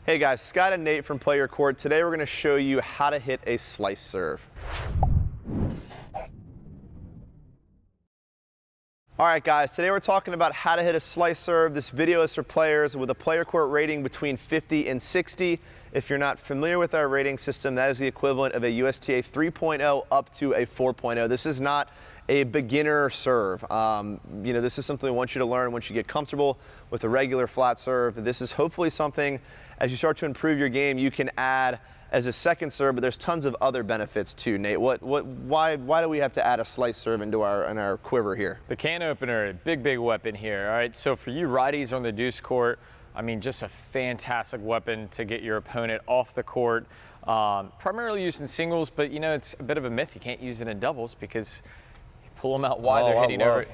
Hey guys, Scott and Nate from Play Your Court. Today we're going to show you how to hit a slice serve. All right guys, today we're talking about how to hit a slice serve. This video is for players with a Play Your Court rating between 50 and 60. If you're not familiar with our rating system, that is the equivalent of a USTA 3.0 up to a 4.0. This is not a beginner serve. This is something we want you to learn once you get comfortable with a regular flat serve. This is hopefully something, as you start to improve your game, you can add as a second serve, but there's tons of other benefits too, Nate. Why do we have to add a slice serve into our quiver here? The can opener, big weapon here. All right, so for you righties on the deuce court, I mean, just a fantastic weapon to get your opponent off the court. Primarily used in singles, but you know, it's a bit of a myth. You can't use it in doubles because you pull them out wide, they're hitting over.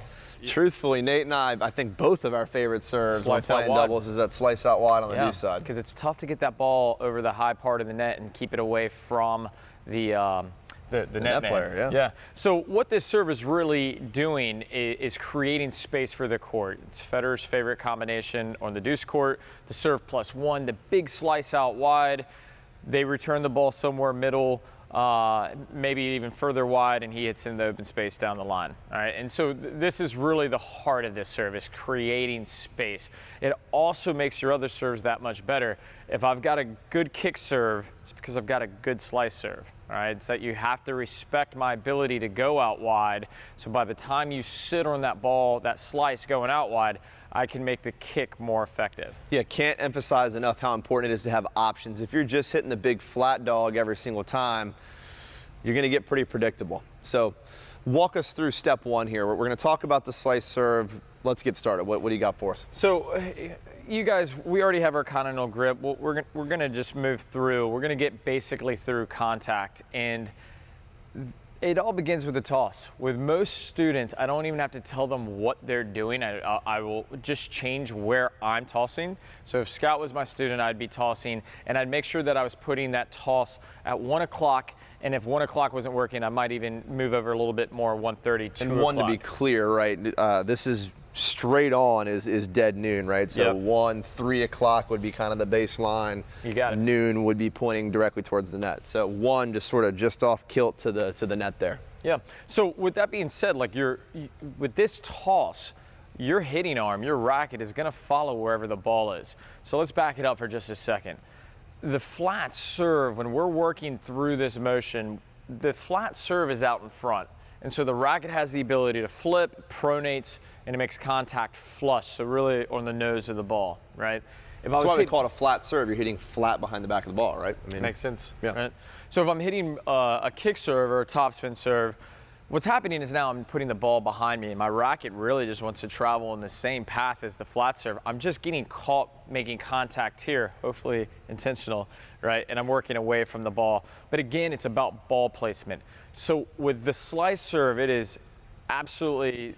Truthfully, Nate and I think both of our favorite serves when playing doubles is that slice out wide on the deuce side. Because it's tough to get that ball over the high part of the net and keep it away from the net player. Yeah. So what this serve is really doing is creating space for the court. It's Fetters' favorite combination on the deuce court. The serve +1, the big slice out wide. They return the ball somewhere middle, maybe even further wide, and he hits in the open space down the line. All right, and so this is really the heart of this serve, is creating space. It also makes your other serves that much better. If I've got a good kick serve, it's because I've got a good slice serve. All right, it's that you have to respect my ability to go out wide. So by the time you sit on that ball, that slice going out wide, I can make the kick more effective. Yeah, can't emphasize enough how important it is to have options. If you're just hitting the big flat dog every single time, you're going to get pretty predictable. So walk us through step one here. We're going to talk about the slice serve. Let's get started. What do you got for us? So you guys, we already have our continental grip. We're going to just move through. We're going to get basically through contact, and it all begins with a toss. With most students, I don't even have to tell them what they're doing. I will just change where I'm tossing. So if Scott was my student, I'd be tossing, and I'd make sure that I was putting that toss at 1 o'clock, and if 1 o'clock wasn't working, I might even move over a little bit more, 1:30, 2 o'clock. And one, to be clear, right, this is straight on is dead noon, right? So 1, 3 o'clock would be kind of the baseline. You got it. Noon would be pointing directly towards the net. So 1 just sort of just off kilt to the net there. Yeah. So with that being said, like with this toss, your hitting arm, your racket is going to follow wherever the ball is. So let's back it up for just a second. The flat serve, when we're working through this motion, the flat serve is out in front. And so the racket has the ability to flip, pronates, and it makes contact flush, so really on the nose of the ball, right? That's why they call it a flat serve. You're hitting flat behind the back of the ball, right? I mean, makes sense. Yeah. Right? So if I'm hitting a kick serve or a topspin serve, what's happening is now I'm putting the ball behind me, and my racket really just wants to travel in the same path as the flat serve. I'm just getting caught making contact here, hopefully intentional, right? And I'm working away from the ball. But again, it's about ball placement. So with the slice serve, it is absolutely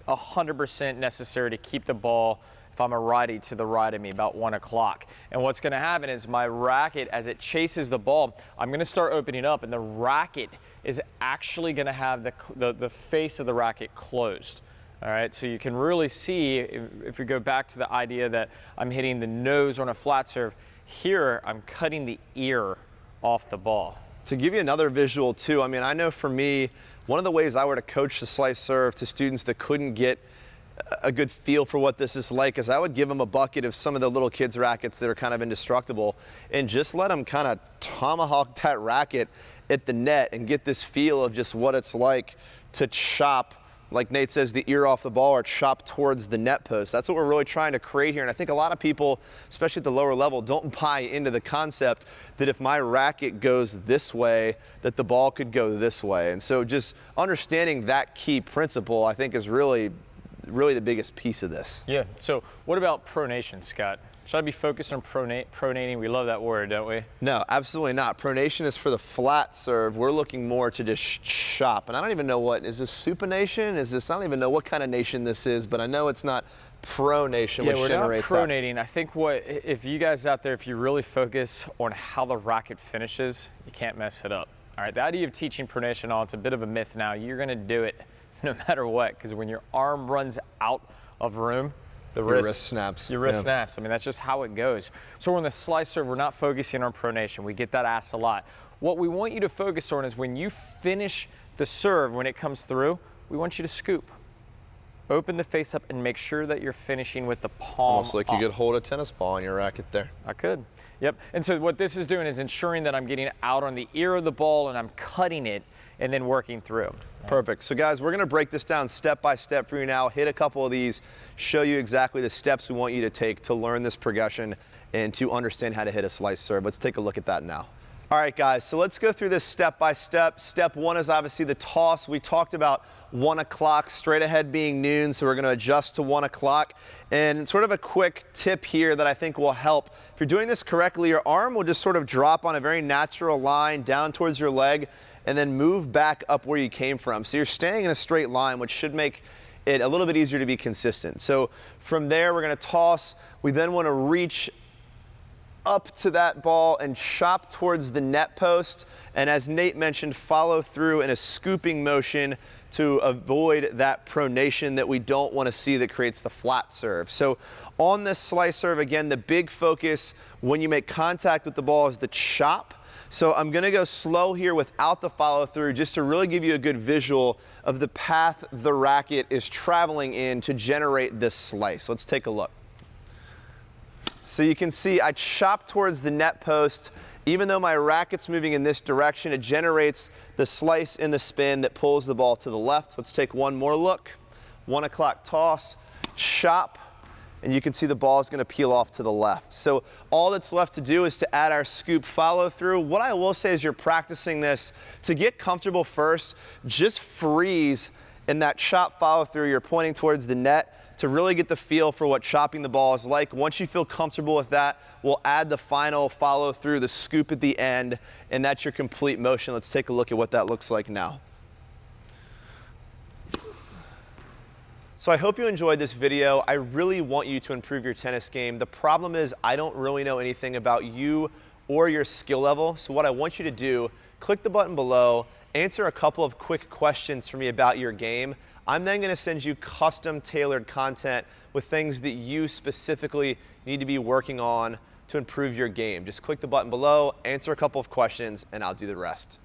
100% necessary to keep the ball, if I'm a righty, to the right of me, about 1 o'clock. And what's going to happen is my racket, as it chases the ball, I'm going to start opening up, and the racket is actually going to have the face of the racket closed. All right, so you can really see, if we go back to the idea that I'm hitting the nose on a flat serve, here I'm cutting the ear off the ball. To give you another visual too, I mean, I know for me, one of the ways I were to coach the slice serve to students that couldn't get a good feel for what this is like is I would give them a bucket of some of the little kids' rackets that are kind of indestructible and just let them kind of tomahawk that racket at the net and get this feel of just what it's like to chop, like Nate says, the ear off the ball or chop towards the net post. That's what we're really trying to create here. And I think a lot of people, especially at the lower level, don't buy into the concept that if my racket goes this way, that the ball could go this way. And so just understanding that key principle, I think, is really the biggest piece of this. Yeah, so what about pronation, Scott? Should I be focused on pronating? We love that word, don't we? No, absolutely not. Pronation is for the flat serve. We're looking more to just chop. And I don't even know is this supination? I don't even know what kind of nation this is, but I know it's not pronation, which generates that. Yeah, we're not pronating. I think if you guys out there, if you really focus on how the racket finishes, you can't mess it up. All right, the idea of teaching pronation it's a bit of a myth now. You're gonna do it no matter what, because when your arm runs out of room, The your wrist snaps. Your wrist snaps. I mean, that's just how it goes. So on the slice serve, we're not focusing on pronation. We get that asked a lot. What we want you to focus on is when you finish the serve, when it comes through, we want you to scoop. Open the face up and make sure that you're finishing with the palm Almost like up. you could hold a tennis ball on your racket there. I could. Yep. And so what this is doing is ensuring that I'm getting out on the ear of the ball and I'm cutting it and then working through. Perfect. So guys, we're going to break this down step by step for you now, hit a couple of these, show you exactly the steps we want you to take to learn this progression and to understand how to hit a slice serve. Let's take a look at that now. All right, guys, so let's go through this step by step. Step one is obviously the toss. We talked about 1 o'clock, straight ahead being noon, so we're going to adjust to 1 o'clock. And sort of a quick tip here that I think will help. If you're doing this correctly, your arm will just sort of drop on a very natural line down towards your leg and then move back up where you came from. So you're staying in a straight line, which should make it a little bit easier to be consistent. So from there, we're going to toss. We then want to reach up to that ball and chop towards the net post, and as Nate mentioned, follow through in a scooping motion to avoid that pronation that we don't want to see that creates the flat serve. So on this slice serve, again, the big focus when you make contact with the ball is the chop. So I'm going to go slow here without the follow through just to really give you a good visual of the path the racket is traveling in to generate this slice. Let's take a look. So you can see I chop towards the net post. Even though my racket's moving in this direction, it generates the slice in the spin that pulls the ball to the left. Let's take one more look. 1 o'clock toss, chop, and you can see the ball is going to peel off to the left. So all that's left to do is to add our scoop follow through. What I will say is you're practicing this to get comfortable first, just freeze in that chop follow through. You're pointing towards the net to really get the feel for what chopping the ball is like. Once you feel comfortable with that, we'll add the final follow through, the scoop at the end, and that's your complete motion. Let's take a look at what that looks like now. So I hope you enjoyed this video. I really want you to improve your tennis game. The problem is I don't really know anything about you or your skill level. So what I want you to do, click the button below, answer a couple of quick questions for me about your game. I'm then going to send you custom tailored content with things that you specifically need to be working on to improve your game. Just click the button below, answer a couple of questions, and I'll do the rest.